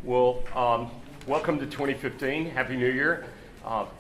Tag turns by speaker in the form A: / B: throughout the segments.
A: Well, welcome to 2015. Happy New Year.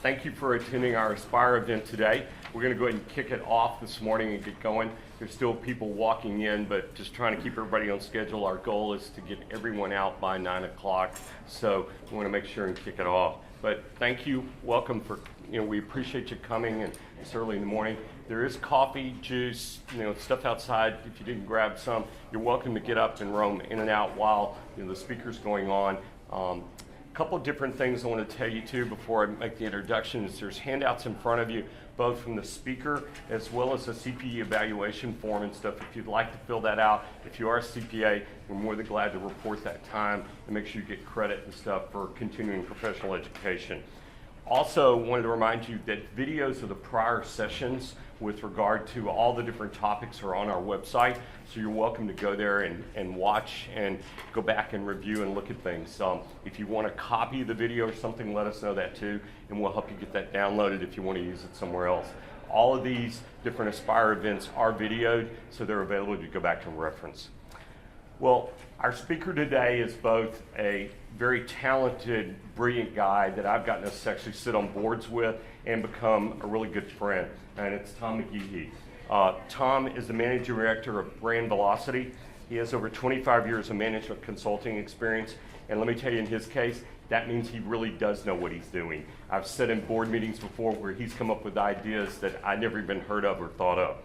A: Thank you for attending our Aspire event today. We're going to go ahead and kick it off this morning and get going. There's still people walking in, but just trying to keep everybody on schedule. Our goal is to get everyone out by 9 o'clock, so we want to make sure and kick it off. But thank you, welcome for, we appreciate you coming, and it's early in the morning. There is coffee, juice, stuff outside. If you didn't grab some, you're welcome to get up and roam in and out while the speaker's going on. A couple of different things I want to tell you too before I make the introductions. There's handouts in front of you, both from the speaker as well as a CPE evaluation form and stuff. If you'd like to fill that out, if you are a CPA, we're more than glad to report that time and make sure you get credit and stuff for continuing professional education. Also wanted to remind you that videos of the prior sessions with regard to all the different topics are on our website, so you're welcome to go there and watch and go back and review and look at things. If you want a copy of the video or something, let us know that too, and we'll help you get that downloaded if you want to use it somewhere else. All of these different Aspire events are videoed, so they're available to go back and reference. Well, our speaker today is both a very talented, brilliant guy that I've gotten to actually sit on boards with and become a really good friend, and it's Tom McGehee. Tom is the managing director of Brand Velocity. He has over 25 years of management consulting experience, and let me tell you, in his case, that means he really does know what he's doing. I've sat in board meetings before where he's come up with ideas that I never even heard of or thought of.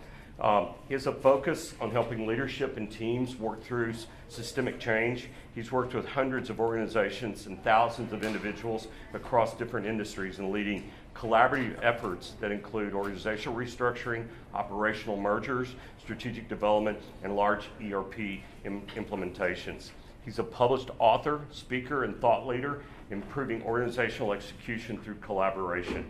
A: He has a focus on helping leadership and teams work through systemic change. He's worked with hundreds of organizations and thousands of individuals across different industries and leading collaborative efforts that include organizational restructuring, operational mergers, strategic development, and large ERP implementations. He's a published author, speaker, and thought leader, improving organizational execution through collaboration.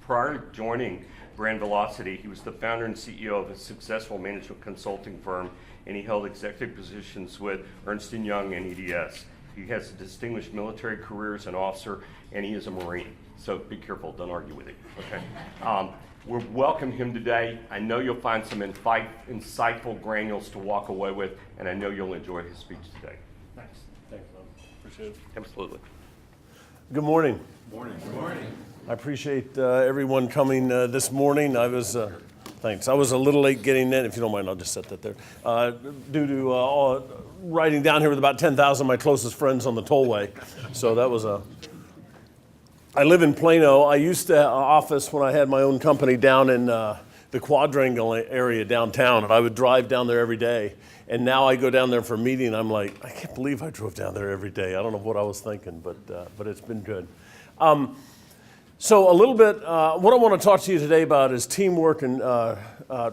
A: Prior to joining Brand Velocity, he was the founder and CEO of a successful management consulting firm, and he held executive positions with Ernst & Young and EDS. He has a distinguished military career as an officer, and he is a Marine. So be careful, don't argue with him, okay? We'll welcome him today. I know you'll find some insightful granules to walk away with, and I know you'll enjoy his speech today.
B: Thanks. Thanks, Tom. Appreciate it.
A: Absolutely.
C: Good morning.
B: Good morning. Good morning.
C: I appreciate everyone coming this morning. Thanks. I was a little late getting in. If you don't mind, I'll just set that there. Due to riding down here with about 10,000 of my closest friends on the tollway. So that was I live in Plano. I used to office when I had my own company down in the Quadrangle area downtown, and I would drive down there every day. And now I go down there for a meeting, and I'm like, I can't believe I drove down there every day. I don't know what I was thinking, but it's been good. So a little bit, what I want to talk to you today about is teamwork and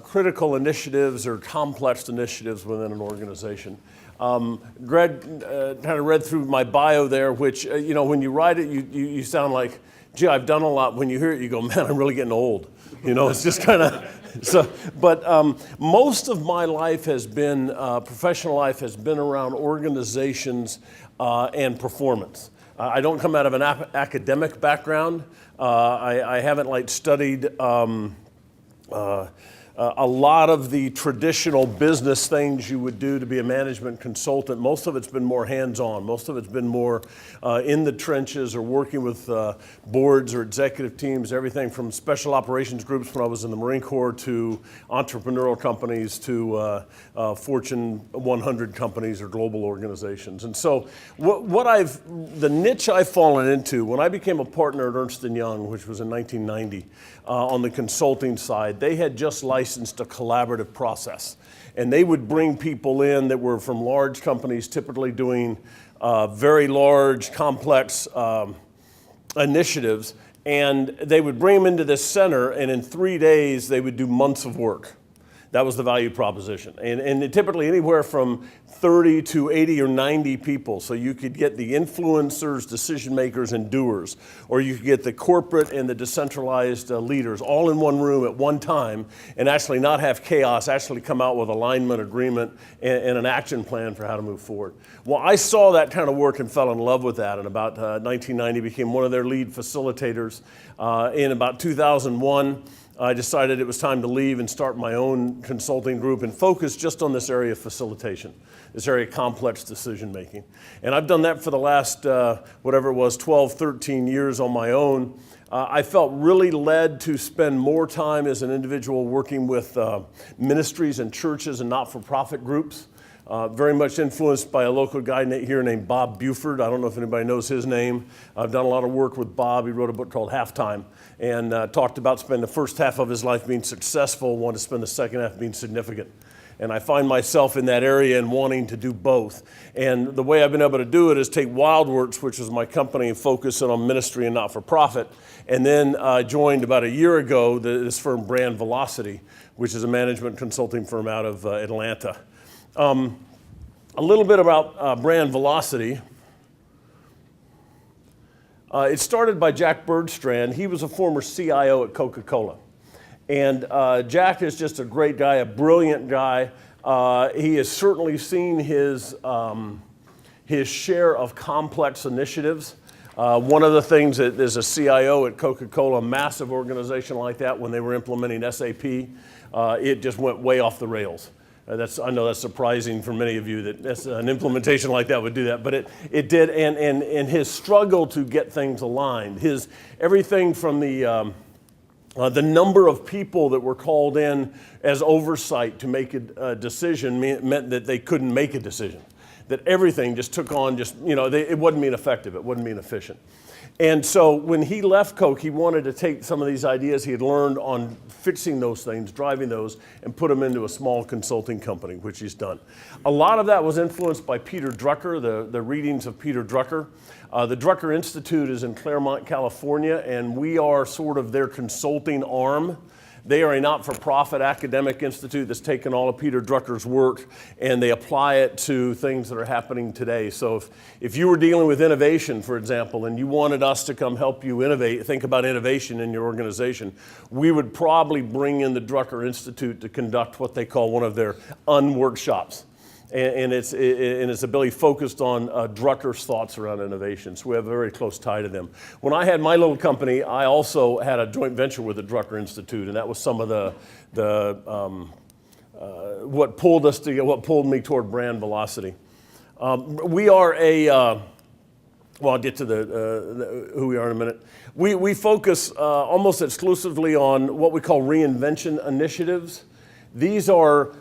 C: critical initiatives or complex initiatives within an organization. Greg kind of read through my bio there, which, when you write it, you sound like, gee, I've done a lot. When you hear it, you go, man, I'm really getting old. It's just kind of, so, but most of my life has been, professional life has been around organizations and performance. I don't come out of an academic background. I haven't studied a lot of the traditional business things you would do to be a management consultant. Most of it's been more hands-on. Most of it's been more in the trenches or working with boards or executive teams, everything from special operations groups when I was in the Marine Corps to entrepreneurial companies to Fortune 100 companies or global organizations. And so the niche I've fallen into, when I became a partner at Ernst & Young, which was in 1990, on the consulting side, they had just licensed a collaborative process. And they would bring people in that were from large companies, typically doing very large, complex initiatives. And they would bring them into this center, and in 3 days, they would do months of work. That was the value proposition. And typically anywhere from 30 to 80 or 90 people. So you could get the influencers, decision makers, and doers. Or you could get the corporate and the decentralized leaders all in one room at one time and actually not have chaos, actually come out with alignment, agreement, and an action plan for how to move forward. Well, I saw that kind of work and fell in love with that. And about 1990 became one of their lead facilitators. In about 2001, I decided it was time to leave and start my own consulting group and focus just on this area of facilitation, this area of complex decision making. And I've done that for the last, whatever it was, 12, 13 years on my own. I felt really led to spend more time as an individual working with ministries and churches and not-for-profit groups. Very much influenced by a local guy here named Bob Buford. I don't know if anybody knows his name. I've done a lot of work with Bob. He wrote a book called Halftime and talked about spending the first half of his life being successful, wanted to spend the second half being significant. And I find myself in that area and wanting to do both. And the way I've been able to do it is take WildWorks, which was my company, and focus it on ministry and not-for-profit. And then I joined about a year ago this firm, Brand Velocity, which is a management consulting firm out of Atlanta. A little bit about Brand Velocity. It started by Jack Birdstrand. He was a former CIO at Coca-Cola. And Jack is just a great guy, a brilliant guy. He has certainly seen his share of complex initiatives. One of the things that as a CIO at Coca-Cola, a massive organization like that, when they were implementing SAP, it just went way off the rails. I know that's surprising for many of you that an implementation like that would do that, but it did, and his struggle to get things aligned, everything from the number of people that were called in as oversight to make a decision meant that they couldn't make a decision, that everything just took on it wasn't being effective, it wasn't being efficient. And so when he left Coke, he wanted to take some of these ideas he had learned on fixing those things, driving those, and put them into a small consulting company, which he's done. A lot of that was influenced by Peter Drucker, the readings of Peter Drucker. The Drucker Institute is in Claremont, California, and we are sort of their consulting arm. They are a not-for-profit academic institute that's taken all of Peter Drucker's work and they apply it to things that are happening today. So if you were dealing with innovation, for example, and you wanted us to come help you innovate, think about innovation in your organization, we would probably bring in the Drucker Institute to conduct what they call one of their unworkshops. And its ability focused on Drucker's thoughts around innovation. So we have a very close tie to them. When I had my little company, I also had a joint venture with the Drucker Institute, and that was some of what pulled me toward Brand Velocity. We are I'll get to who we are in a minute. We focus almost exclusively on what we call reinvention initiatives. These are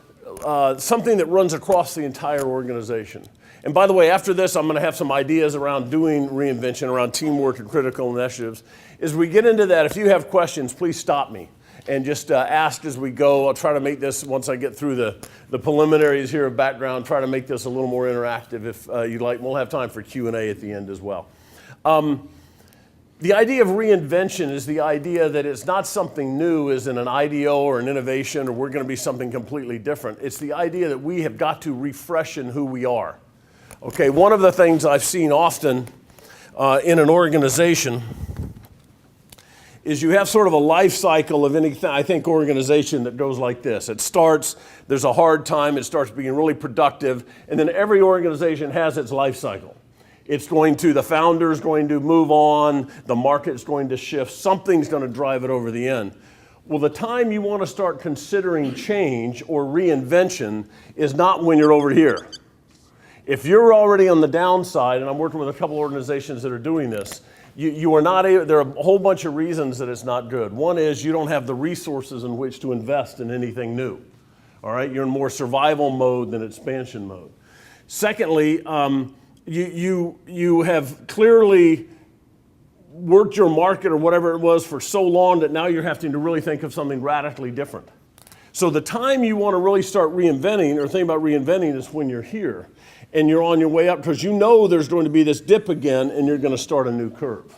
C: something that runs across the entire organization. And by the way, after this, I'm going to have some ideas around doing reinvention, around teamwork and critical initiatives. As we get into that, if you have questions, please stop me and just ask as we go. I'll try to make this, once I get through the preliminaries here of background, try to make this a little more interactive if you'd like. We'll have time for Q&A at the end as well. The idea of reinvention is the idea that it's not something new as in an IDO or an innovation or we're going to be something completely different. It's the idea that we have got to refresh in who we are. Okay, one of the things I've seen often in an organization is you have sort of a life cycle of anything, I think, organization that goes like this. It starts, there's a hard time, it starts being really productive, and then every organization has its life cycle. The founder's going to move on, the market's going to shift, something's going to drive it over the end. Well, the time you want to start considering change or reinvention is not when you're over here. If you're already on the downside, and I'm working with a couple organizations that are doing this, you are not able, there are a whole bunch of reasons that it's not good. One is you don't have the resources in which to invest in anything new. All right, you're in more survival mode than expansion mode. Secondly, you have clearly worked your market or whatever it was for so long that now you're having to really think of something radically different. So the time you want to really start reinventing or think about reinventing is when you're here and you're on your way up because you know there's going to be this dip again and you're going to start a new curve.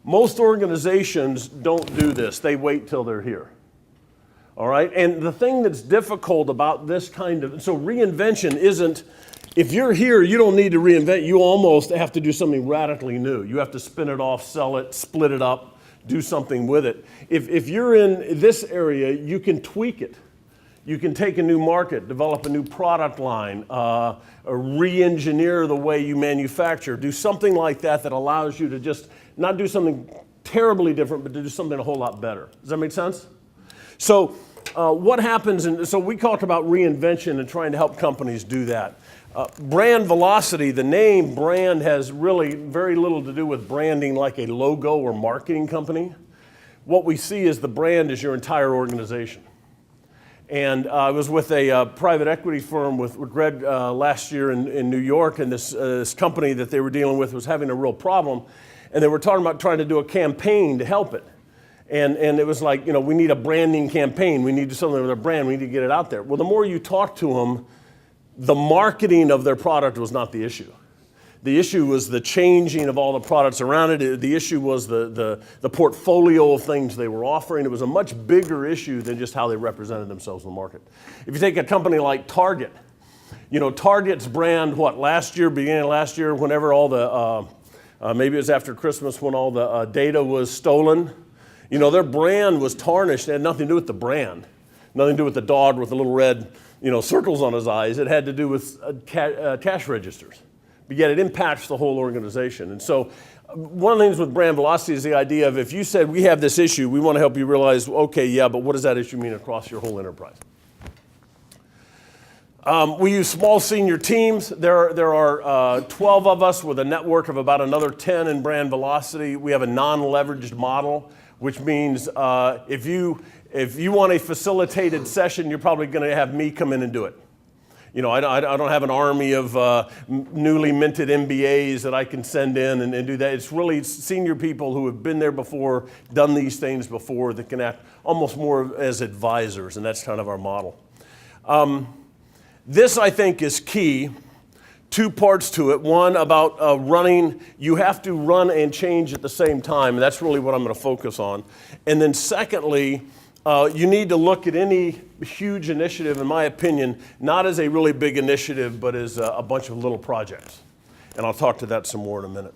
C: Most organizations don't do this. They wait till they're here. All right? And the thing that's difficult about this so reinvention isn't, if you're here, you don't need to reinvent. You almost have to do something radically new. You have to spin it off, sell it, split it up, do something with it. If you're in this area, you can tweak it. You can take a new market, develop a new product line, re-engineer the way you manufacture, do something like that that allows you to just not do something terribly different, but to do something a whole lot better. Does that make sense? So what happens, and so we talked about reinvention and trying to help companies do that. Brand velocity, the name brand has really very little to do with branding like a logo or marketing company. What we see is the brand is your entire organization. And I was with a private equity firm with Greg last year in New York, and this company that they were dealing with was having a real problem. And they were talking about trying to do a campaign to help it. And it was like, we need a branding campaign. We need to do something with our brand. We need to get it out there. Well, the more you talk to them, the marketing of their product was not the issue. The issue was the changing of all the products around it. The issue was the portfolio of things they were offering. It was a much bigger issue than just how they represented themselves in the market. If you take a company like Target, Target's brand, beginning of last year, whenever all the, maybe it was after Christmas when all the data was stolen, their brand was tarnished. It had nothing to do with the brand, nothing to do with the dog with the little red, circles on his eyes. It had to do with cash registers. But yet it impacts the whole organization. And so one of the things with brand velocity is the idea of if you said, we have this issue, we want to help you realize, okay, yeah, but what does that issue mean across your whole enterprise? We use small senior teams. There are 12 of us with a network of about another 10 in brand velocity. We have a non-leveraged model, which means if you want a facilitated session, you're probably going to have me come in and do it. I don't have an army of newly minted MBAs that I can send in and do that. It's really senior people who have been there before, done these things before, that can act almost more as advisors, and that's kind of our model. This, I think, is key. Two parts to it. One, about running. You have to run and change at the same time, and that's really what I'm going to focus on. And then secondly, you need to look at any huge initiative, in my opinion, not as a really big initiative, but as a bunch of little projects. And I'll talk to that some more in a minute.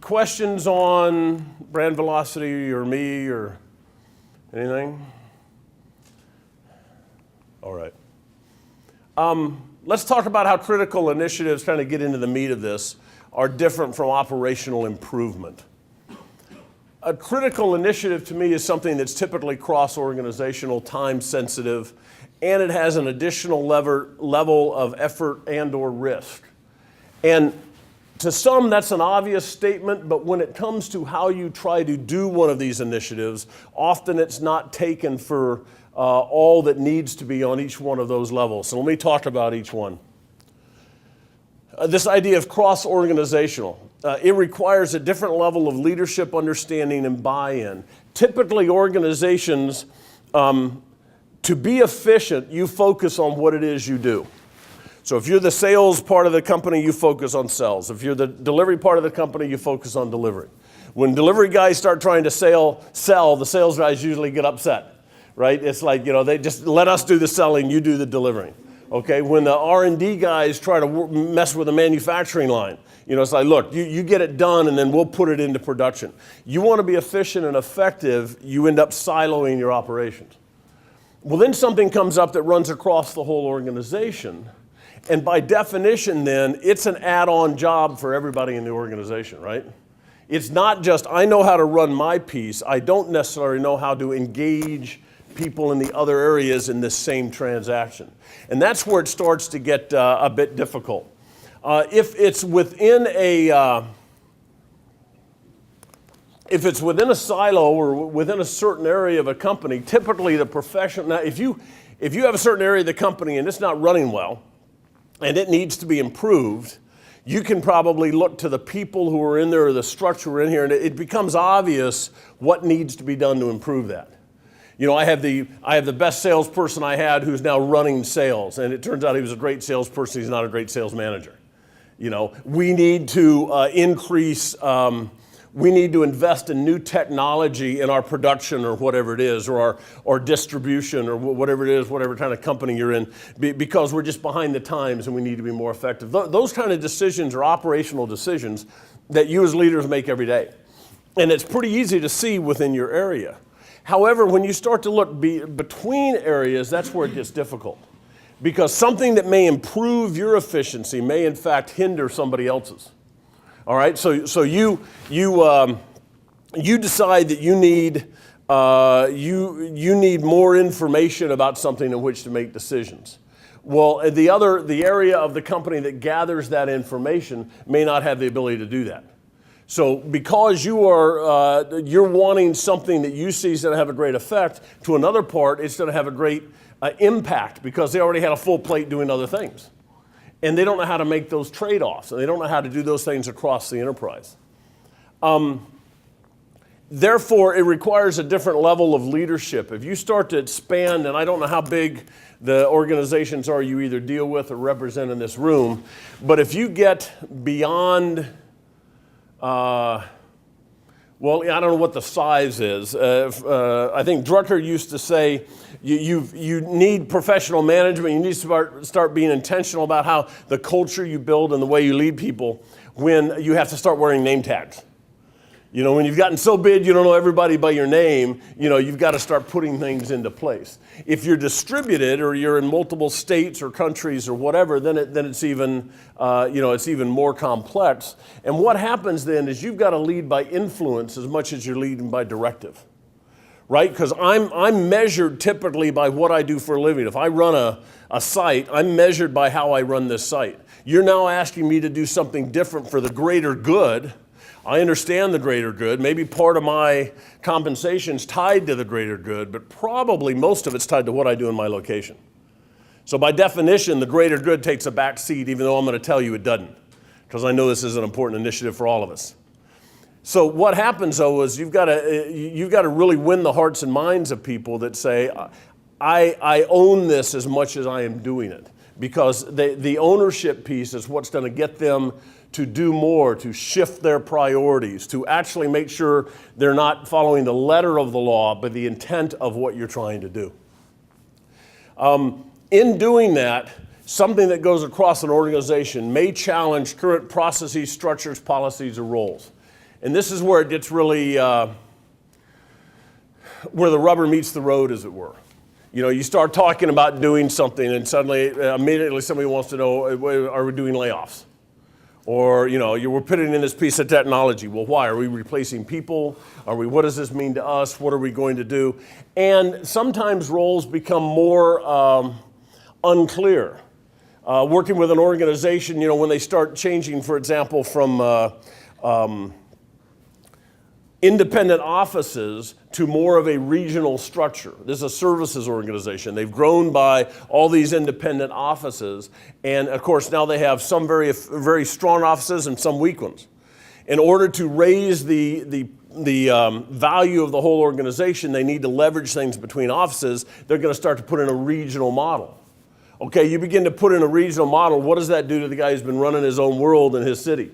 C: Questions on brand velocity or me or anything? All right. Let's talk about how critical initiatives, trying to get into the meat of this, are different from operational improvement. A critical initiative to me is something that's typically cross-organizational, time-sensitive, and it has an additional level of effort and or risk. And to some, that's an obvious statement, but when it comes to how you try to do one of these initiatives, often it's not taken for all that needs to be on each one of those levels. So let me talk about each one. This idea of cross-organizational. It requires a different level of leadership, understanding, and buy-in. Typically, organizations, to be efficient, you focus on what it is you do. So if you're the sales part of the company, you focus on sales. If you're the delivery part of the company, you focus on delivery. When delivery guys start trying to sell, the sales guys usually get upset, right? It's like, they just let us do the selling, you do the delivering. Okay, when the R&D guys try to mess with the manufacturing line, it's like, look, you get it done and then we'll put it into production. You want to be efficient and effective, you end up siloing your operations. Well, then something comes up that runs across the whole organization. And by definition then, it's an add-on job for everybody in the organization, right? It's not just, I know how to run my piece, I don't necessarily know how to engage people in the other areas in this same transaction. And that's where it starts to get a bit difficult. If it's within a silo or within a certain area of a company, typically the professional, now if you have a certain area of the company and it's not running well and it needs to be improved, you can probably look to the people who are in there or the structure in here, and it becomes obvious what needs to be done to improve that. I have the best salesperson I had who's now running sales, and it turns out he was a great salesperson. He's not a great sales manager. We need to increase. We need to invest in new technology in our production or whatever it is, or our distribution or whatever it is, whatever kind of company you're in, because we're just behind the times and we need to be more effective. Those kind of decisions are operational decisions that you as leaders make every day, and it's pretty easy to see within your area. However, when you start to look between areas, that's where it gets difficult. Because something that may improve your efficiency may in fact hinder somebody else's. All right, so you you decide that you need you need more information about something in which to make decisions. Well, the area of the company that gathers that information may not have the ability to do that. So because you're wanting something that you see is going to have a great effect, to another part it's going to have a great impact because they already had a full plate doing other things. And they don't know how to make those trade-offs, and they don't know how to do those things across the enterprise. Therefore, it requires a different level of leadership. If you start to expand, and I don't know how big the organizations are you either deal with or represent in this room, but if you get beyond, well, I don't know what the size is. I think Drucker used to say, you need professional management. You need to start being intentional about how the culture you build and the way you lead people when you have to start wearing name tags. You know, when you've gotten so big you don't know everybody by your name, you know, you've got to start putting things into place. If you're distributed or you're in multiple states or countries or whatever, then it's even, it's even more complex. And what happens then is you've got to lead by influence as much as you're leading by directive, right? Because I'm measured typically by what I do for a living. If I run a site, I'm measured by how I run this site. You're now asking me to do something different for the greater good. I understand the greater good. Maybe part of my compensation's tied to the greater good, but probably most of it's tied to what I do in my location. So by definition, the greater good takes a back seat, even though I'm going to tell you it doesn't, because I know this is an important initiative for all of us. So what happens, though, is you've got to really win the hearts and minds of people that say, I own this as much as I am doing it, because the ownership piece is what's going to get them to do more, to shift their priorities, to actually make sure they're not following the letter of the law, but the intent of what you're trying to do. In doing that, something that goes across an organization may challenge current processes, structures, policies, or roles. And this is where it gets really, where the rubber meets the road, as it were. You know, you start talking about doing something and suddenly, immediately somebody wants to know, are we doing layoffs? Or, we're putting in this piece of technology. Well, why? Are we replacing people? What does this mean to us? What are we going to do? And sometimes roles become more unclear. Working with an organization, when they start changing, for example, from independent offices to more of a regional structure. This is a services organization. They've grown by all these independent offices, and of course now they have some very, very strong offices and some weak ones. In order to raise the value of the whole organization, they need to leverage things between offices. They're going to start to put in a regional model. Okay, you begin to put in a regional model. What does that do to the guy who's been running his own world in his city?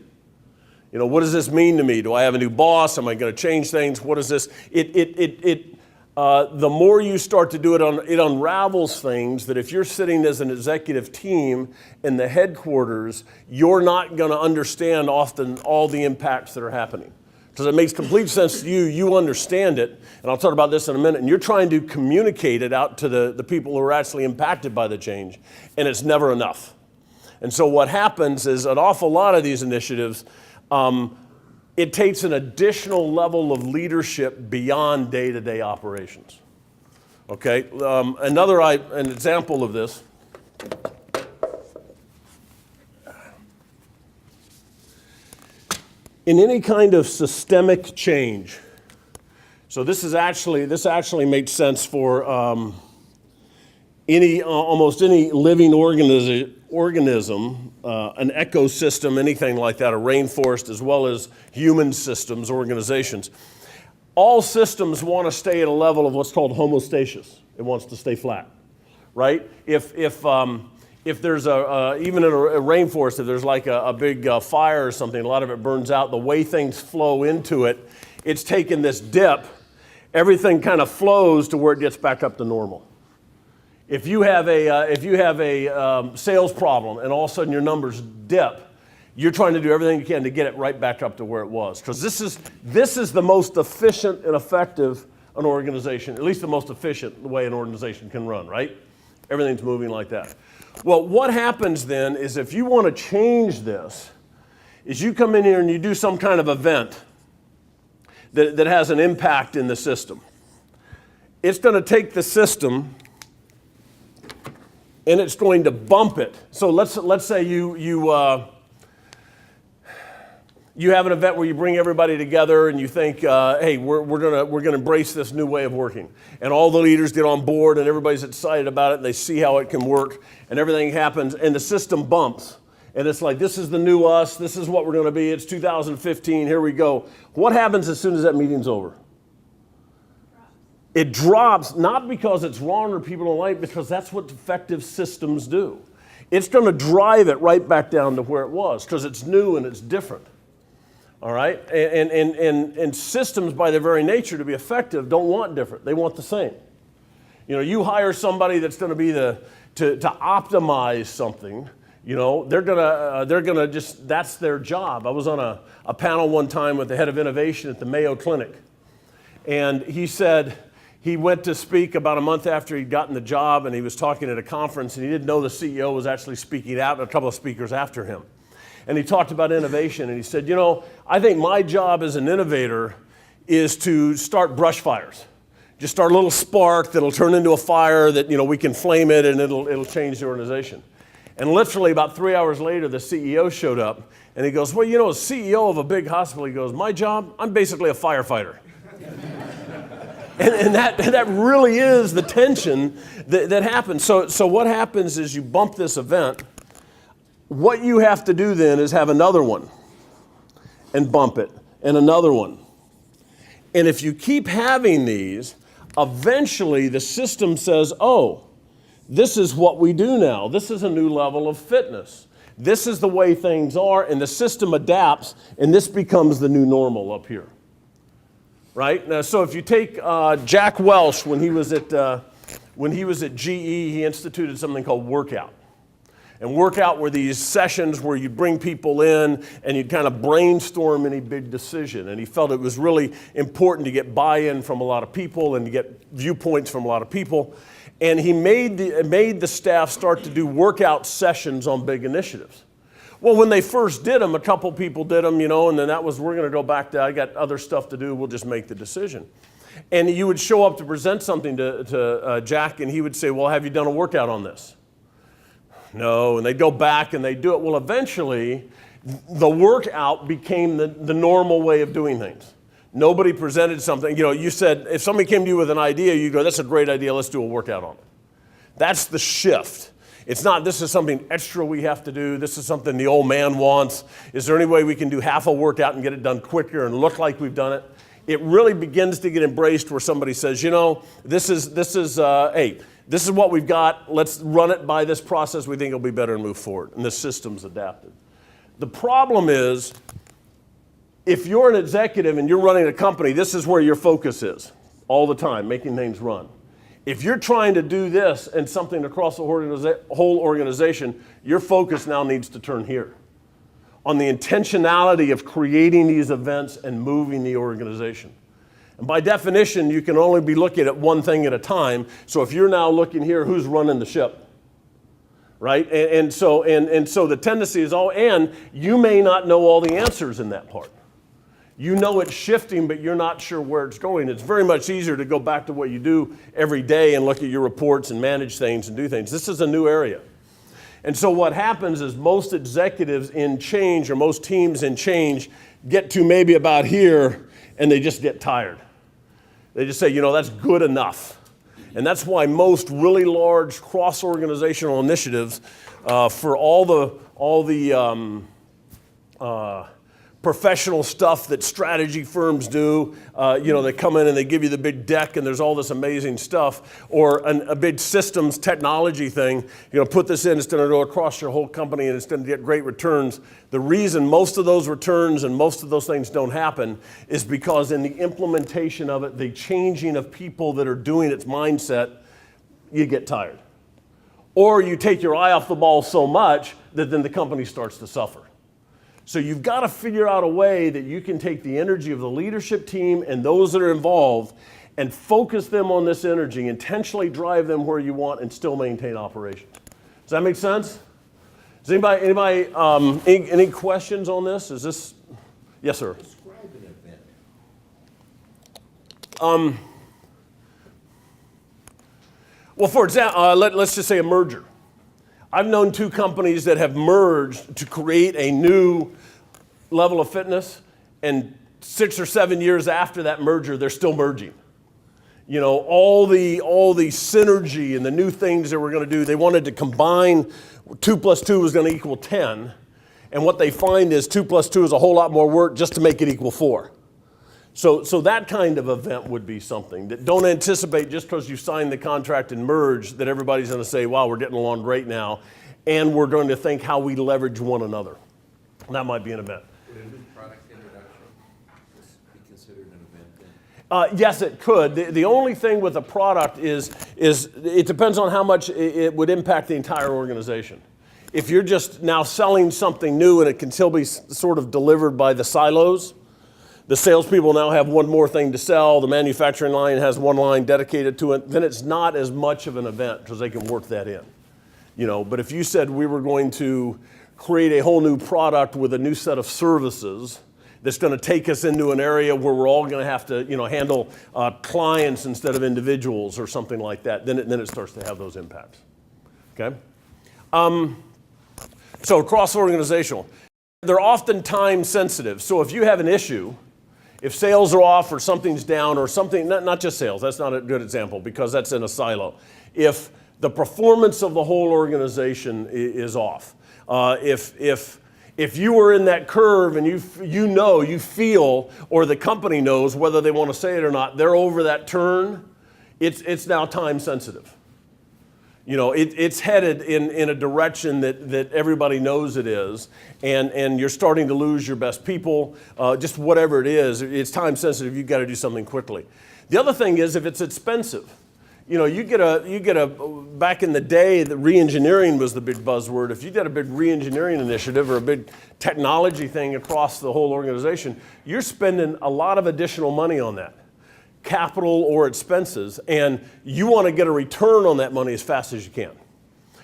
C: What does this mean to me? Do I have a new boss? Am I going to change things? What is this? The more you start to do it, it unravels things that if you're sitting as an executive team in the headquarters, you're not going to understand often all the impacts that are happening. Because it makes complete sense to you, you understand it, and I'll talk about this in a minute, and you're trying to communicate it out to the people who are actually impacted by the change, and it's never enough. And so what happens is an awful lot of these initiatives, it takes an additional level of leadership beyond day-to-day operations. Okay, an example of this. In any kind of systemic change, so this actually makes sense for almost any living organism, an ecosystem, anything like that, a rainforest, as well as human systems, organizations. All systems want to stay at a level of what's called homeostasis. It wants to stay flat, right? If there's even in a rainforest, if there's like a big fire or something, a lot of it burns out. The way things flow into it, it's taken this dip. Everything kind of flows to where it gets back up to normal. If you have a sales problem and all of a sudden your numbers dip, you're trying to do everything you can to get it right back up to where it was. Because this is the most efficient and effective an organization, at least the most efficient way an organization can run, right? Everything's moving like that. Well, what happens then is if you want to change this, is you come in here and you do some kind of event that has an impact in the system. It's going to take the system and it's going to bump it. So let's say you have an event where you bring everybody together and you think, hey, we're gonna embrace this new way of working, and all the leaders get on board and everybody's excited about it and they see how it can work and everything happens and the system bumps and it's like, this is the new us, this is what we're going to be, it's 2015, here we go. What happens as soon as that meeting's over? It drops, not because it's wrong or people don't like it, because that's what effective systems do. It's going to drive it right back down to where it was because it's new and it's different. All right? And systems, by their very nature, to be effective, don't want different. They want the same. You know, you hire somebody that's going to be to optimize something. You know, they're gonna just, that's their job. I was on a panel one time with the head of innovation at the Mayo Clinic, and he said he went to speak about a month after he'd gotten the job, and he was talking at a conference, and he didn't know the CEO was actually speaking out, and a couple of speakers after him. And he talked about innovation, and he said, you know, I think my job as an innovator is to start brush fires. Just start a little spark that'll turn into a fire that, you know, we can flame it and it'll change the organization. And literally about 3 hours later, the CEO showed up, and he goes, well, you know, as CEO of a big hospital, he goes, my job, I'm basically a firefighter. and that really is the tension that happens. So what happens is you bump this event. What you have to do then is have another one and bump it, and another one. And if you keep having these, eventually the system says, oh, this is what we do now. This is a new level of fitness. This is the way things are, and the system adapts, and this becomes the new normal up here. Right? Now, so if you take Jack Welch, when he was at GE, he instituted something called Workout. And Workout were these sessions where you'd bring people in and you'd kind of brainstorm any big decision. And he felt it was really important to get buy-in from a lot of people and to get viewpoints from a lot of people. And he made the staff start to do workout sessions on big initiatives. Well, when they first did them, a couple people did them, you know, and then that was, we're going to go back to, I got other stuff to do, we'll just make the decision. And you would show up to present something to Jack, and he would say, well, have you done a workout on this? No, and they'd go back and they'd do it. Well, eventually, the workout became the normal way of doing things. Nobody presented something. You know, you said, if somebody came to you with an idea, you go, that's a great idea, let's do a workout on it. That's the shift. It's not, this is something extra we have to do, this is something the old man wants. Is there any way we can do half a workout and get it done quicker and look like we've done it? It really begins to get embraced where somebody says, you know, this is what we've got, let's run it by this process, we think it'll be better and move forward. And the system's adapted. The problem is, if you're an executive and you're running a company, this is where your focus is all the time, making things run. If you're trying to do this and something across the whole organization, your focus now needs to turn here on the intentionality of creating these events and moving the organization. And by definition, you can only be looking at one thing at a time. So if you're now looking here, who's running the ship? Right? And so the tendency is, and you may not know all the answers in that part. You know it's shifting, but you're not sure where it's going. It's very much easier to go back to what you do every day and look at your reports and manage things and do things. This is a new area. And so what happens is most executives in change or most teams in change get to maybe about here and they just get tired. They just say, you know, that's good enough. And that's why most really large cross-organizational initiatives for all the professional stuff that strategy firms do, they come in and they give you the big deck and there's all this amazing stuff, or a big systems technology thing, put this in, it's going to go across your whole company and it's going to get great returns. The reason most of those returns and most of those things don't happen is because in the implementation of it, the changing of people that are doing its mindset, you get tired. Or you take your eye off the ball so much that then the company starts to suffer. So you've got to figure out a way that you can take the energy of the leadership team and those that are involved and focus them on this energy, intentionally drive them where you want and still maintain operations. Does that make sense? Does anybody any questions on this? Is this, yes, sir?
D: Describe an event.
C: Well, for example, let's just say a merger. I've known two companies that have merged to create a new level of fitness, and 6 or 7 years after that merger, they're still merging. You know, all the synergy and the new things that we're going to do, they wanted to combine 2 plus 2 was going to equal 10, and what they find is 2 plus 2 is a whole lot more work just to make it equal 4. So that kind of event would be something that don't anticipate just because you signed the contract and merged that everybody's going to say, wow, we're getting along great now, and we're going to think how we leverage one another. That might be an event.
D: Would a new product introduction be considered an event then?
C: Yes, it could. The only thing with a product is it depends on how much it would impact the entire organization. If you're just now selling something new and it can still be sort of delivered by the silos, the salespeople now have one more thing to sell, the manufacturing line has one line dedicated to it, then it's not as much of an event because they can work that in. You know, but if you said we were going to create a whole new product with a new set of services that's going to take us into an area where we're all going to have to, you know, handle clients instead of individuals or something like that, then it starts to have those impacts. Okay? So cross-organizational. They're often time sensitive. So if you have an issue, if sales are off or something's down or something, not just sales, that's not a good example because that's in a silo. If the performance of the whole organization is off, if you were in that curve and you feel, or the company knows whether they want to say it or not, they're over that turn, it's now time sensitive. You know, it's headed in a direction that everybody knows it is, and you're starting to lose your best people, just whatever it is, it's time sensitive, you've got to do something quickly. The other thing is if it's expensive. You know, you get a back in the day, the re-engineering was the big buzzword. If you did a big re-engineering initiative or a big technology thing across the whole organization, you're spending a lot of additional money on that, capital or expenses, and you want to get a return on that money as fast as you can.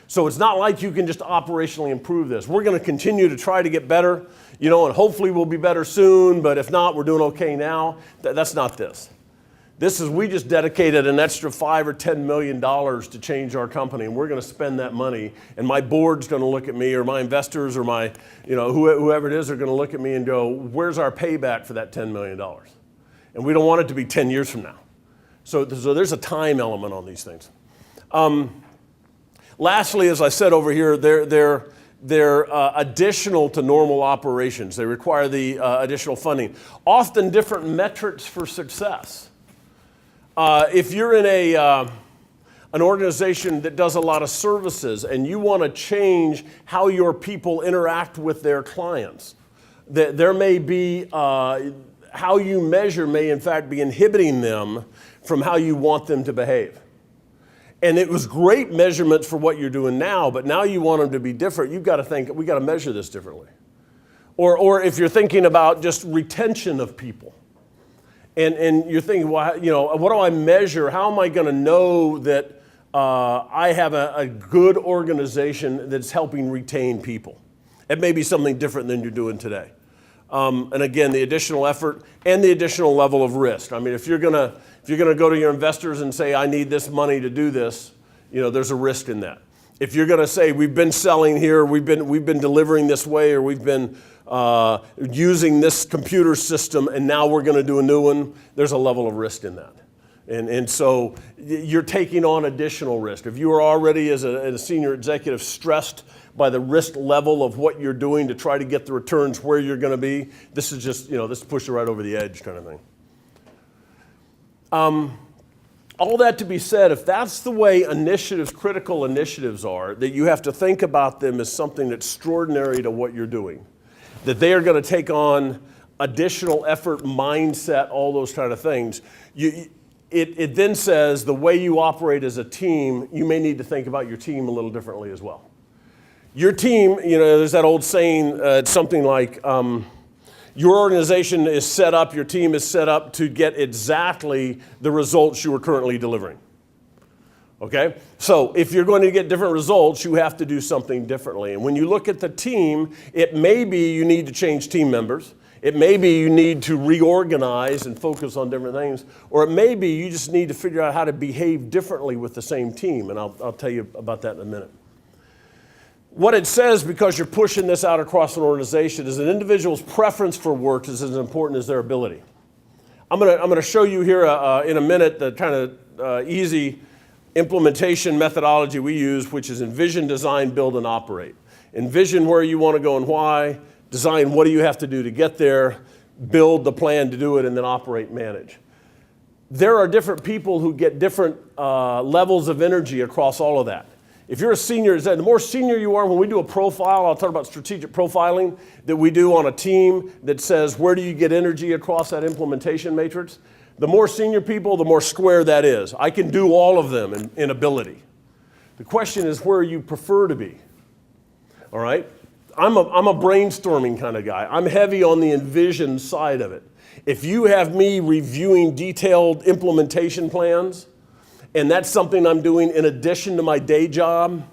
C: So it's not like you can just operationally improve this. We're going to continue to try to get better, you know, and hopefully we'll be better soon, but if not, we're doing okay now. That's not this. This is, we just dedicated an extra $5 or $10 million to change our company, and we're going to spend that money, and my board's going to look at me, or my investors, or my, you know, whoever it is are going to look at me and go, where's our payback for that $10 million? And we don't want it to be 10 years from now. So there's a time element on these things. Lastly, as I said over here, they're additional to normal operations. They require the additional funding. Often different metrics for success. If you're in an organization that does a lot of services and you want to change how your people interact with their clients, there may be, how you measure may in fact be inhibiting them from how you want them to behave. And it was great measurements for what you're doing now, but now you want them to be different. You've got to think, we got to measure this differently. Or if you're thinking about just retention of people. And you're thinking, well, you know, what do I measure? How am I going to know that I have a good organization that's helping retain people? It may be something different than you're doing today. And again, the additional effort and the additional level of risk. I mean, if you're gonna go to your investors and say, I need this money to do this, you know, there's a risk in that. If you're gonna say, we've been selling here, we've been delivering this way, or we've been using this computer system, and now we're going to do a new one, there's a level of risk in that. And so you're taking on additional risk. If you are already, as a senior executive, stressed by the risk level of what you're doing to try to get the returns where you're going to be, this is just, you know, this pushes you right over the edge kind of thing. All that to be said, if that's the way initiatives, critical initiatives are, that you have to think about them as something extraordinary to what you're doing, that they are going to take on additional effort, mindset, all those kind of things. It then says the way you operate as a team, you may need to think about your team a little differently as well. Your team, you know, there's that old saying, it's something like, your organization is set up, your team is set up to get exactly the results you are currently delivering. Okay? So if you're going to get different results, you have to do something differently. And when you look at the team, it may be you need to change team members. It may be you need to reorganize and focus on different things, or it may be you just need to figure out how to behave differently with the same team, and I'll tell you about that in a minute. What it says, because you're pushing this out across an organization, is an individual's preference for work is as important as their ability. I'm gonna show you here in a minute the kind of easy implementation methodology we use, which is envision, design, build, and operate. Envision where you want to go and why, design what do you have to do to get there, build the plan to do it, and then operate and manage. There are different people who get different levels of energy across all of that. If you're a senior, the more senior you are, when we do a profile, I'll talk about strategic profiling that we do on a team that says where do you get energy across that implementation matrix. The more senior people, the more square that is. I can do all of them in ability. The question is where you prefer to be. All right? I'm a brainstorming kind of guy. I'm heavy on the envision side of it. If you have me reviewing detailed implementation plans, and that's something I'm doing in addition to my day job,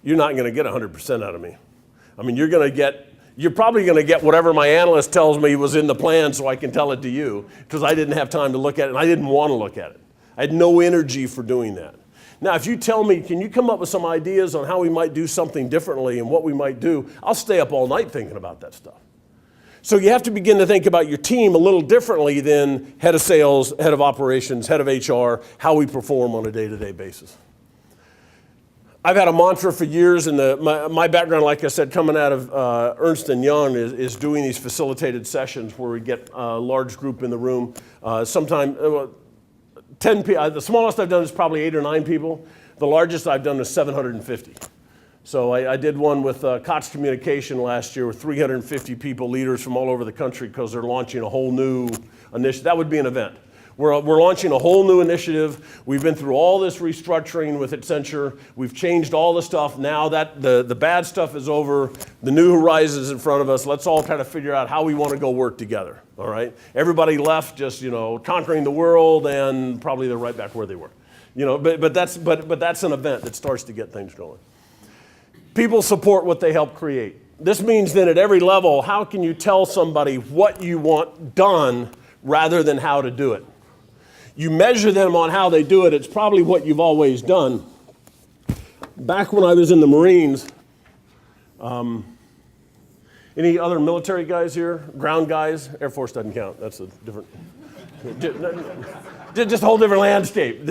C: you're not going to get 100% out of me. I mean, you're probably going to get whatever my analyst tells me was in the plan so I can tell it to you, because I didn't have time to look at it and I didn't want to look at it. I had no energy for doing that. Now, if you tell me, can you come up with some ideas on how we might do something differently and what we might do, I'll stay up all night thinking about that stuff. So you have to begin to think about your team a little differently than head of sales, head of operations, head of HR, how we perform on a day-to-day basis. I've had a mantra for years, and my background, like I said, coming out of Ernst & Young is doing these facilitated sessions where we get a large group in the room. Sometimes 10 people. The smallest I've done is probably 8 or 9 people. The largest I've done is 750. So I did one with Cox Communication last year with 350 people, leaders from all over the country, because they're launching a whole new initiative. That would be an event. We're launching a whole new initiative. We've been through all this restructuring with Accenture. We've changed all the stuff. Now that the bad stuff is over, the new horizon is in front of us. Let's all kind of figure out how we want to go work together, all right? Everybody left just, conquering the world, and probably they're right back where they were. But that's an event that starts to get things going. People support what they help create. This means then at every level, how can you tell somebody what you want done rather than how to do it? You measure them on how they do it. It's probably what you've always done. Back when I was in the Marines, any other military guys here? Ground guys? Air Force doesn't count. That's a different, just a whole different landscape.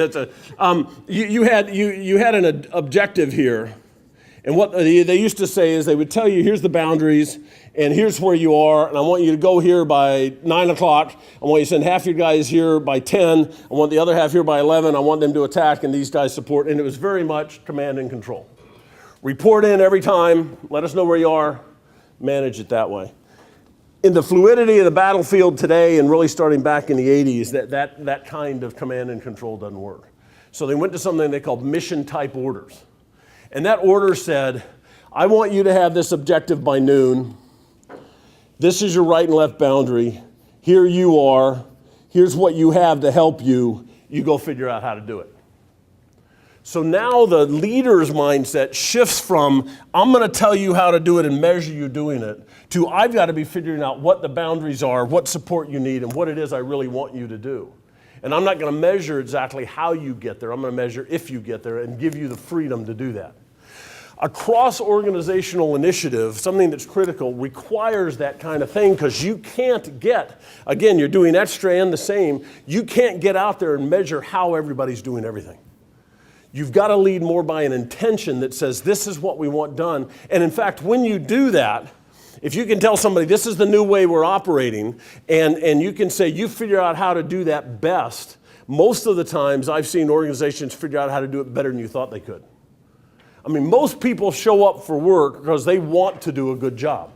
C: You had an objective here. And what they used to say is they would tell you, here's the boundaries, and here's where you are, and I want you to go here by 9 o'clock. I want you to send half your guys here by 10. I want the other half here by 11. I want them to attack, and these guys support. And it was very much command and control. Report in every time. Let us know where you are. Manage it that way. In the fluidity of the battlefield today, and really starting back in the 80s, that kind of command and control doesn't work. So they went to something they called mission-type orders. And that order said, I want you to have this objective by noon. This is your right and left boundary. Here you are. Here's what you have to help you. You go figure out how to do it. So now the leader's mindset shifts from, I'm going to tell you how to do it and measure you doing it, to I've got to be figuring out what the boundaries are, what support you need, and what it is I really want you to do. And I'm not going to measure exactly how you get there. I'm going to measure if you get there and give you the freedom to do that. A cross-organizational initiative, something that's critical, requires that kind of thing, because you can't get, again, you're doing extra and the same, you can't get out there and measure how everybody's doing everything. You've got to lead more by an intention that says, this is what we want done. And in fact, when you do that, if you can tell somebody, this is the new way we're operating, and you can say, you figure out how to do that best, most of the times I've seen organizations figure out how to do it better than you thought they could. I mean, most people show up for work because they want to do a good job.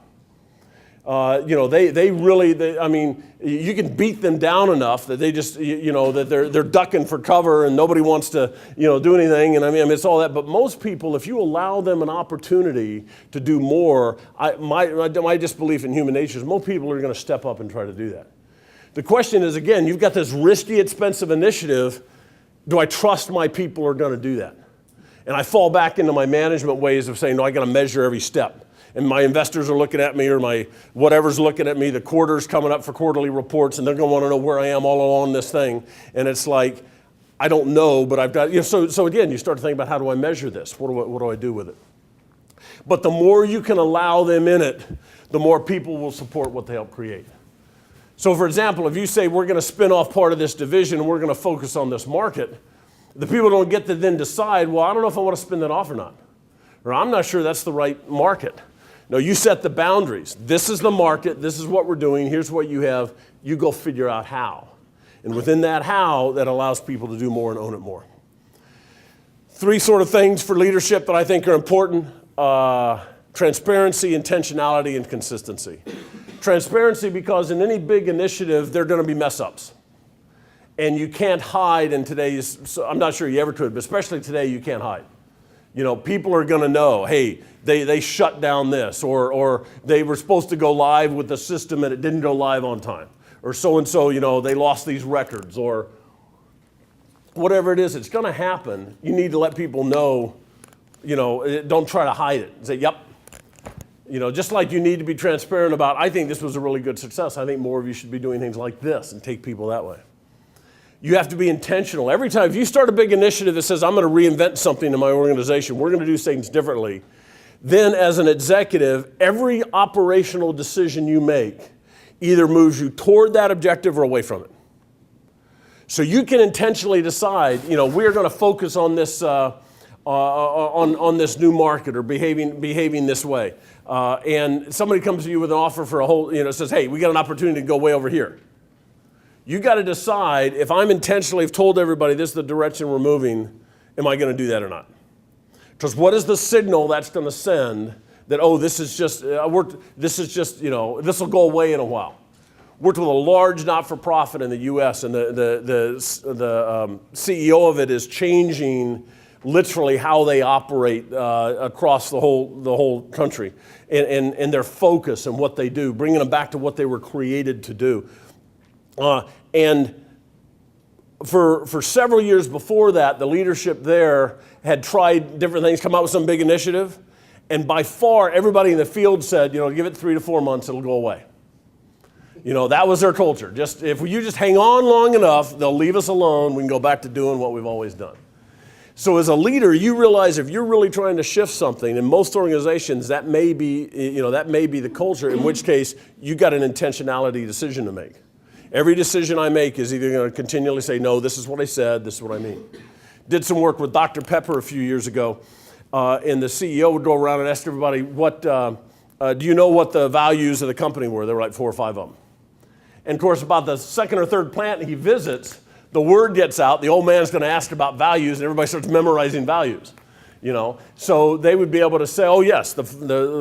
C: They really, I mean, you can beat them down enough that they just, that they're ducking for cover and nobody wants to, do anything. And I mean, it's all that. But most people, if you allow them an opportunity to do more, my disbelief in human nature is most people are going to step up and try to do that. The question is, again, you've got this risky, expensive initiative. Do I trust my people are going to do that? And I fall back into my management ways of saying, no, I got to measure every step. and my investors are looking at me, or my whatever's looking at me, the quarter's coming up for quarterly reports, and they're going to want to know where I am all along this thing. And it's like, I don't know, but I've got, so again, you start to think about, how do I measure this? What do I do with it? But the more you can allow them in it, the more people will support what they help create. So for example, if you say we're going to spin off part of this division and we're going to focus on this market, the people don't get to then decide, well, I don't know if I want to spin that off or not. Or I'm not sure that's the right market. No, you set the boundaries. This is the market. This is what we're doing. Here's what you have. You go figure out how. And within that how, that allows people to do more and own it more. 3 sort of things for leadership that I think are important. Transparency, intentionality, and consistency. Transparency, because in any big initiative, there are going to be mess-ups. And you can't hide in today's, so I'm not sure you ever could, but especially today, you can't hide. People are going to know, hey, they shut down this, or they were supposed to go live with the system and it didn't go live on time. Or so-and-so, they lost these records, or whatever it is, it's going to happen. You need to let people know, don't try to hide it. Say, yep. Just like you need to be transparent about, I think this was a really good success. I think more of you should be doing things like this and take people that way. You have to be intentional. Every time, if you start a big initiative that says, I'm going to reinvent something in my organization, we're going to do things differently, then as an executive, every operational decision you make either moves you toward that objective or away from it. So you can intentionally decide, we're going to focus on this on this new market, or behaving this way. And somebody comes to you with an offer for a whole, says, hey, we got an opportunity to go way over here. You got to decide, if I'm intentionally have told everybody this is the direction we're moving, am I going to do that or not? Because what is the signal that's going to send that, this is just, this will go away in a while. Worked with a large not-for-profit in the U.S., and the CEO of it is changing literally how they operate across the whole country, and their focus and what they do, bringing them back to what they were created to do. And for several years before that, the leadership there had tried different things, come out with some big initiative, and by far everybody in the field said, give it 3 to 4 months, it'll go away. That was their culture. If you just hang on long enough, they'll leave us alone. We can go back to doing what we've always done. So as a leader, you realize if you're really trying to shift something, in most organizations, that may be the culture, in which case you got an intentionality decision to make. Every decision I make is either going to continually say, no, this is what I said, this is what I mean. Did some work with Dr. Pepper a few years ago, and the CEO would go around and ask everybody, do you know what the values of the company were? There were like 4 or 5 of them. And of course, about the 2nd or 3rd plant he visits, the word gets out, the old man's going to ask about values, and everybody starts memorizing values. So they would be able to say, oh yes, the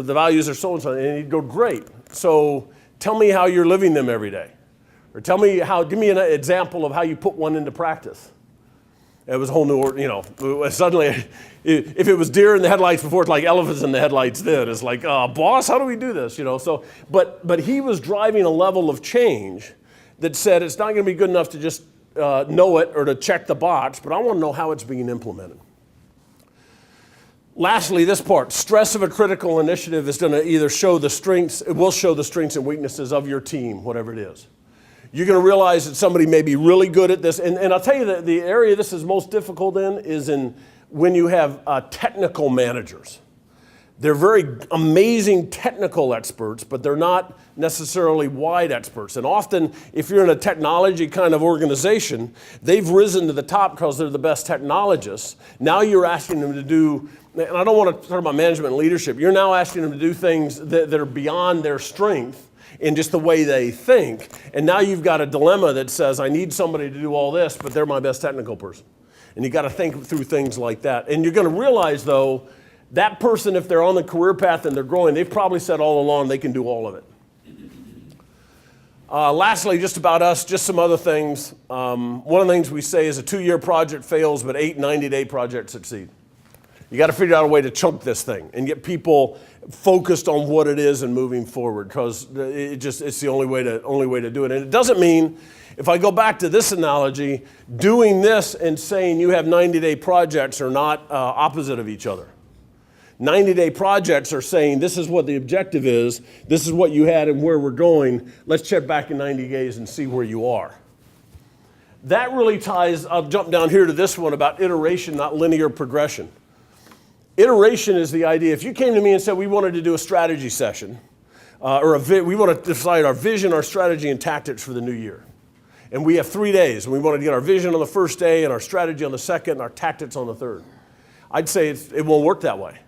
C: values are so-and-so, and he'd go, great. So tell me how you're living them every day. Or give me an example of how you put one into practice. It was a whole new, suddenly, if it was deer in the headlights before, it's like elephants in the headlights then. It's like, boss, how do we do this? But he was driving a level of change that said it's not going to be good enough to just know it or to check the box, but I want to know how it's being implemented. Lastly, this part, stress of a critical initiative is going to either it will show the strengths and weaknesses of your team, whatever it is. You're going to realize that somebody may be really good at this. And I'll tell you that the area this is most difficult in is when you have technical managers. They're very amazing technical experts, but they're not necessarily wide experts. And often, if you're in a technology kind of organization, they've risen to the top because they're the best technologists. Now you're asking them to do, and I don't want to talk about management and leadership, you're now asking them to do things that are beyond their strength in just the way they think. And now you've got a dilemma that says, I need somebody to do all this, but they're my best technical person. And you got to think through things like that. And you're going to realize, though, that person, if they're on the career path and they're growing, they've probably said all along they can do all of it. Lastly, just about us, just some other things. One of the things we say is a 2-year project fails, but 8 90-day projects succeed. You got to figure out a way to chunk this thing and get people focused on what it is and moving forward, because it's the only way to do it. And it doesn't mean, if I go back to this analogy, doing this and saying you have 90-day projects are not opposite of each other. 90-day projects are saying this is what the objective is, this is what you had and where we're going. Let's check back in 90 days and see where you are. That really ties, I'll jump down here to this one about iteration, not linear progression. Iteration is the idea. If you came to me and said we wanted to do a strategy session, we want to decide our vision, our strategy, and tactics for the new year. And we have 3 days. And we want to get our vision on the first day and our strategy on the second and our tactics on the third. I'd say it won't work that way.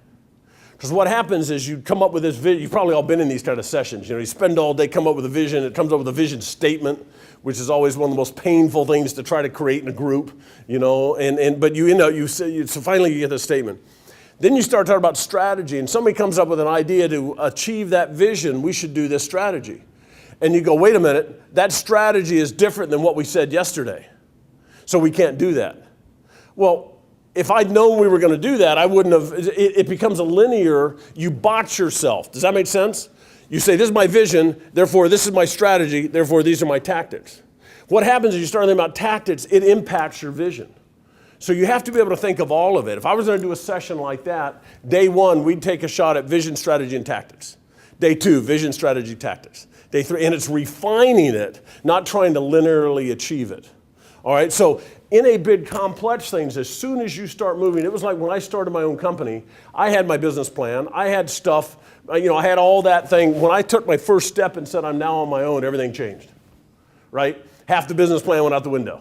C: Because what happens is you come up with this vision. You've probably all been in these kind of sessions. You spend all day, come up with a vision. It comes up with a vision statement, which is always one of the most painful things to try to create in a group. But so finally you get the statement. Then you start talking about strategy, and somebody comes up with an idea to achieve that vision. We should do this strategy. And you go, wait a minute, that strategy is different than what we said yesterday. So we can't do that. Well, if I'd known we were going to do that, I wouldn't have. It becomes a linear, you box yourself. Does that make sense? You say, this is my vision, therefore this is my strategy, therefore these are my tactics. What happens is you start thinking about tactics, it impacts your vision. So you have to be able to think of all of it. If I was going to do a session like that, day 1, we'd take a shot at vision, strategy, and tactics. Day 2, vision, strategy, tactics. Day 3, and it's refining it, not trying to linearly achieve it. All right, so in a big complex things, as soon as you start moving, it was like when I started my own company, I had my business plan, I had stuff, I had all that thing. When I took my first step and said I'm now on my own, everything changed, right? Half the business plan went out the window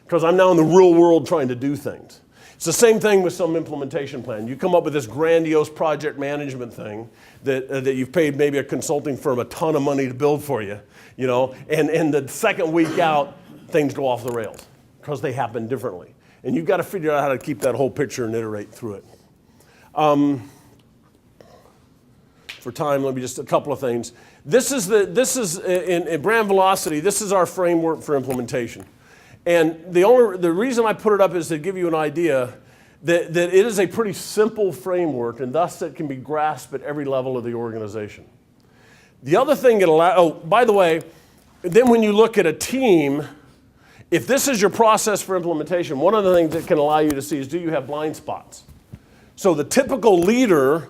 C: because I'm now in the real world trying to do things. It's the same thing with some implementation plan. You come up with this grandiose project management thing that you've paid maybe a consulting firm a ton of money to build for you, and the second week out, things go off the rails because they happen differently. And you've got to figure out how to keep that whole picture and iterate through it. For time, let me just a couple of things. This is in brand velocity. This is our framework for implementation. And the reason I put it up is to give you an idea that it is a pretty simple framework, and thus it can be grasped at every level of the organization. The other thing it allows, by the way, then when you look at a team, if this is your process for implementation, one of the things that can allow you to see is, do you have blind spots? So the typical leader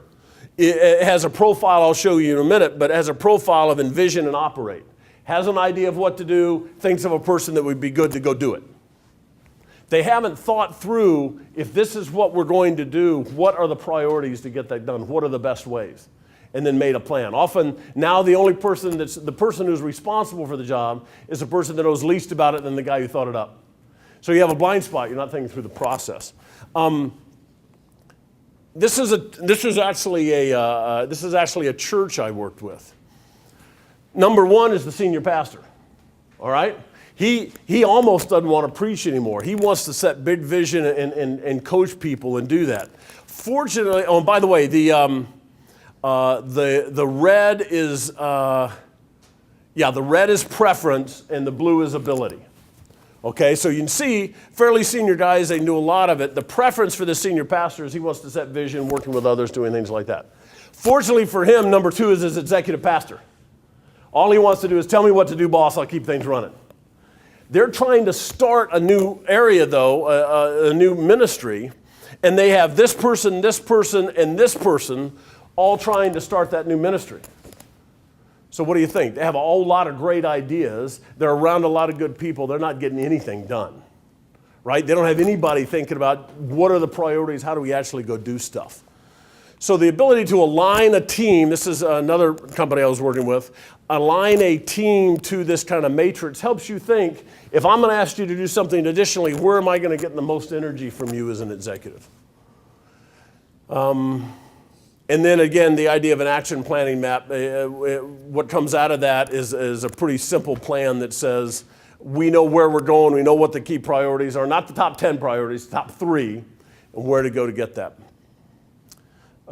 C: has a profile, I'll show you in a minute, but has a profile of envision and operate. Has an idea of what to do, thinks of a person that would be good to go do it. They haven't thought through, if this is what we're going to do, what are the priorities to get that done? What are the best ways? And then made a plan. Often, now the only person the person who's responsible for the job is the person that knows least about it than the guy who thought it up. So you have a blind spot, you're not thinking through the process. This is actually a church I worked with. Number 1 is the senior pastor, all right? He almost doesn't want to preach anymore. He wants to set big vision and coach people and do that. Fortunately, oh, and by the way, the red is the red is preference and the blue is ability. Okay, so you can see fairly senior guys, they knew a lot of it. The preference for the senior pastor is he wants to set vision, working with others, doing things like that. Fortunately for him, number 2 is his executive pastor. All he wants to do is tell me what to do, boss, I'll keep things running. They're trying to start a new area, though, a new ministry, and they have this person, and this person all trying to start that new ministry. So what do you think? They have a whole lot of great ideas. They're around a lot of good people. They're not getting anything done, right? They don't have anybody thinking about what are the priorities, how do we actually go do stuff. So the ability to align a team, this is another company I was working with, align a team to this kind of matrix helps you think, if I'm going to ask you to do something additionally, where am I going to get the most energy from you as an executive? And then again, the idea of an action planning map, what comes out of that is a pretty simple plan that says, we know where we're going, we know what the key priorities are, not the top 10 priorities, the top 3, and where to go to get that.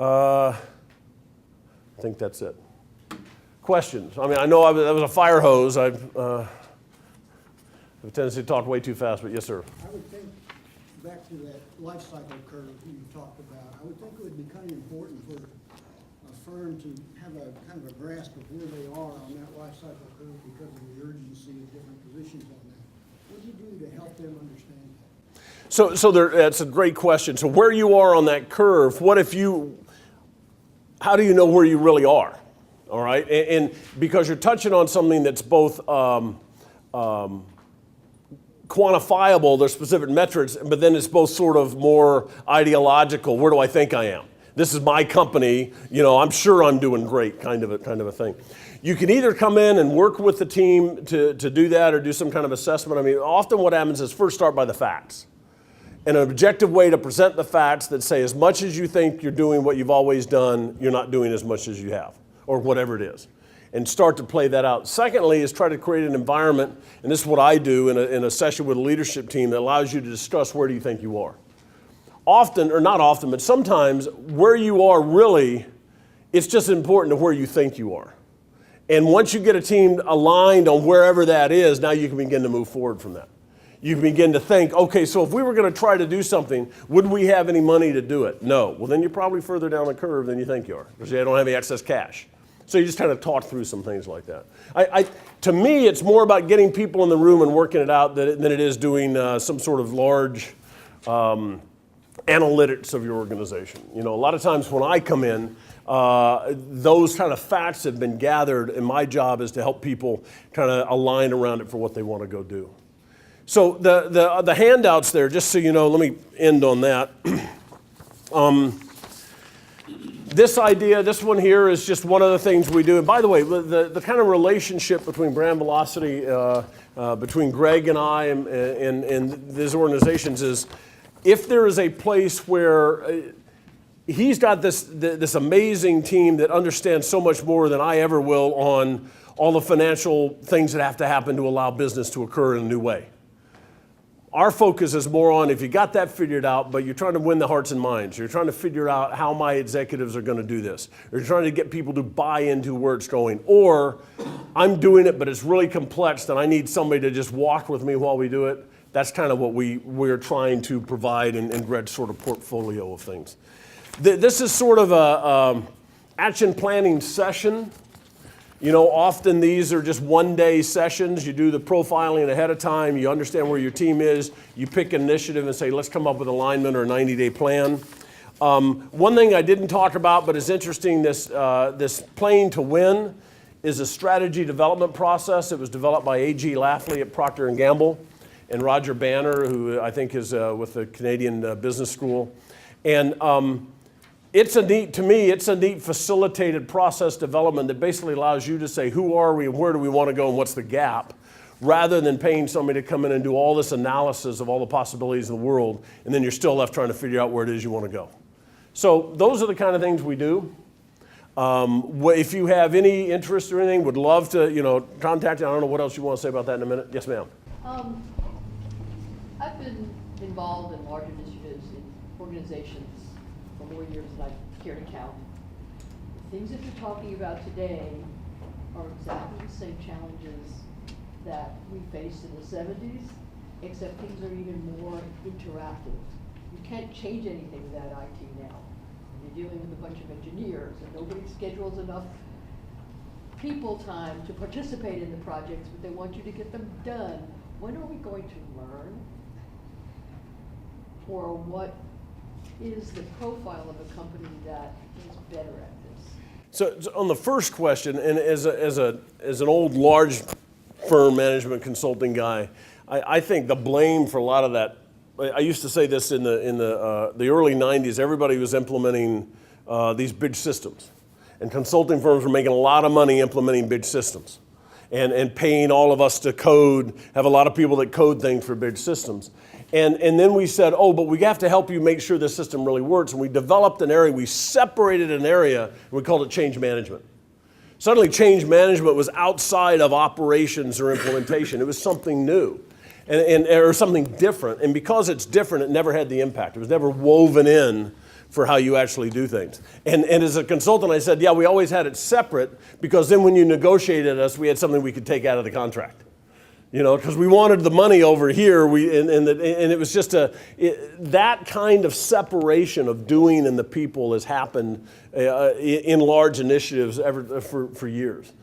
C: I think that's it. Questions? I mean, I know that was a fire hose. I have a tendency to talk way too fast, but yes, sir.
E: I would think, back to that life cycle curve you talked about, I would think it would be kind of important for a firm to have a kind of a grasp of where they are on that life cycle curve because of the urgency of different positions on that. What do you do to help them understand that?
C: So that's a great question. So where you are on that curve, what if you how do you know where you really are? All right, and because you're touching on something that's both quantifiable, there's specific metrics, but then it's both sort of more ideological. Where do I think I am? This is my company, I'm sure I'm doing great, kind of a thing. You can either come in and work with the team to do that or do some kind of assessment. I mean, often what happens is first start by the facts. And an objective way to present the facts that say as much as you think you're doing what you've always done, you're not doing as much as you have, or whatever it is. And start to play that out. Secondly is try to create an environment, and this is what I do in a session with a leadership team that allows you to discuss where do you think you are. Often, or not often, but sometimes where you are really, it's just important to where you think you are. And once you get a team aligned on wherever that is, now you can begin to move forward from that. You can begin to think, okay, so if we were going to try to do something, would we have any money to do it? No. Well, then you're probably further down the curve than you think you are, because you don't have any excess cash. So you just kind of talk through some things like that. To me, it's more about getting people in the room and working it out than it is doing some sort of large analytics of your organization. A lot of times when I come in, those kind of facts have been gathered, and my job is to help people kind of align around it for what they want to go do. So the handouts there, just so you know, let me end on that. This idea, this one here is just one of the things we do. And by the way, the kind of relationship between Brand Velocity, between Greg and I and these organizations is, if there is a place where he's got this amazing team that understands so much more than I ever will on all the financial things that have to happen to allow business to occur in a new way. Our focus is more on if you got that figured out, but you're trying to win the hearts and minds. You're trying to figure out how my executives are going to do this. Or you're trying to get people to buy into where it's going. Or I'm doing it, but it's really complex, and I need somebody to just walk with me while we do it. That's kind of what we're trying to provide in Greg's sort of portfolio of things. This is sort of a action planning session. Often these are just one-day sessions. You do the profiling ahead of time. You understand where your team is. You pick an initiative and say, let's come up with alignment or a 90-day plan. One thing I didn't talk about, but is interesting, this Playing to Win is a strategy development process. It was developed by A.G. Lafley at Procter & Gamble and Roger Banner, who I think is with the Canadian Business School. And it's a neat facilitated process development that basically allows you to say, who are we and where do we want to go and what's the gap, rather than paying somebody to come in and do all this analysis of all the possibilities in the world, and then you're still left trying to figure out where it is you want to go. So those are the kind of things we do. If you have any interest or anything, would love to, contact you. I don't know what else you want to say about that in a minute. Yes, ma'am.
F: I've been involved in large initiatives in organizations for more years than I care to count. The things that you're talking about today are exactly the same challenges that we faced in the 70s, except things are even more interactive. You can't change anything without IT now. You're dealing with a bunch of engineers, and nobody schedules enough people time to participate in the projects, but they want you to get them done. When are we going to learn? Or what is the profile of a company that is better at this?
C: So on the first question, and as an old large firm management consulting guy, I think the blame for a lot of that. I used to say this in the early 90s. Everybody was implementing these big systems, and consulting firms were making a lot of money implementing big systems, and paying all of us to code. Have a lot of people that code things for big systems. And then we said, but we have to help you make sure the system really works. And we developed an area, we separated an area, and we called it change management. Suddenly change management was outside of operations or implementation. It was something new or something different. And because it's different, it never had the impact. It was never woven in for how you actually do things. And as a consultant, I said, we always had it separate, because then when you negotiated us, we had something we could take out of the contract. Because we wanted the money over here, and it was just that kind of separation of doing and the people has happened in large initiatives for years.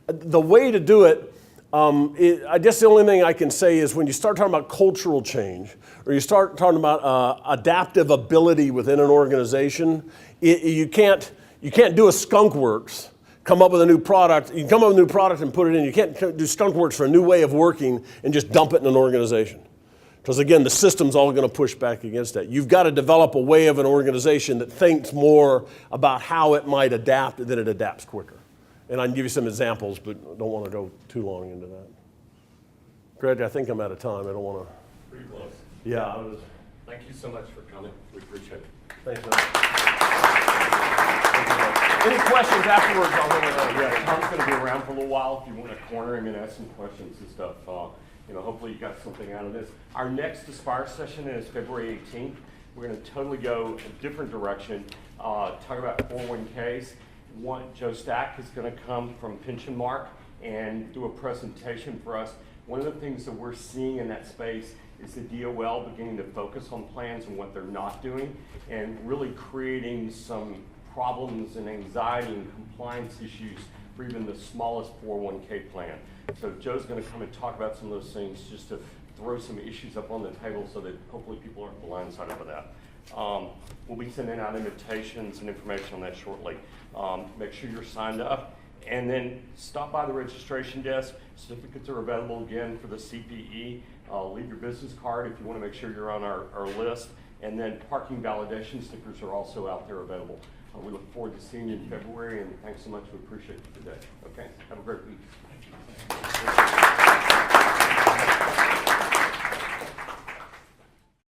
C: The way to do it, I guess the only thing I can say is when you start talking about cultural change, or you start talking about adaptive ability within an organization, you can't You can't do a skunk works, come up with a new product. You can come up with a new product and put it in. You can't do skunk works for a new way of working and just dump it in an organization. Because again, the system's all going to push back against that. You've got to develop a way of an organization that thinks more about how it might adapt and then it adapts quicker. And I can give you some examples, but I don't want to go too long into that. Greg, I think I'm out of time. I don't want to.
A: Pretty close.
C: Yeah. I was,
A: Thank you so much for coming. We appreciate it.
C: thanks, man. Any questions afterwards? I'll let you know.
A: Yeah, Tom's going to be around for a little while if you want to corner him and ask some questions and stuff. Hopefully you got something out of this. Our next Aspire session is February 18th. We're going to totally go a different direction, talk about 401ks. Joe Stack is going to come from Pension Mark and do a presentation for us. One of the things that we're seeing in that space is the DOL beginning to focus on plans and what they're not doing, and really creating some problems and anxiety and compliance issues for even the smallest 401k plan. So Joe's going to come and talk about some of those things just to throw some issues up on the table so that hopefully people aren't blindsided by that. We'll be sending out invitations and information on that shortly. Make sure you're signed up, and then stop by the registration desk. Certificates are available again for the CPE. Leave your business card if you want to make sure you're on our list, and then parking validation stickers are also out there available. We look forward to seeing you in February, and thanks so much. We appreciate you today. Okay, have a great week.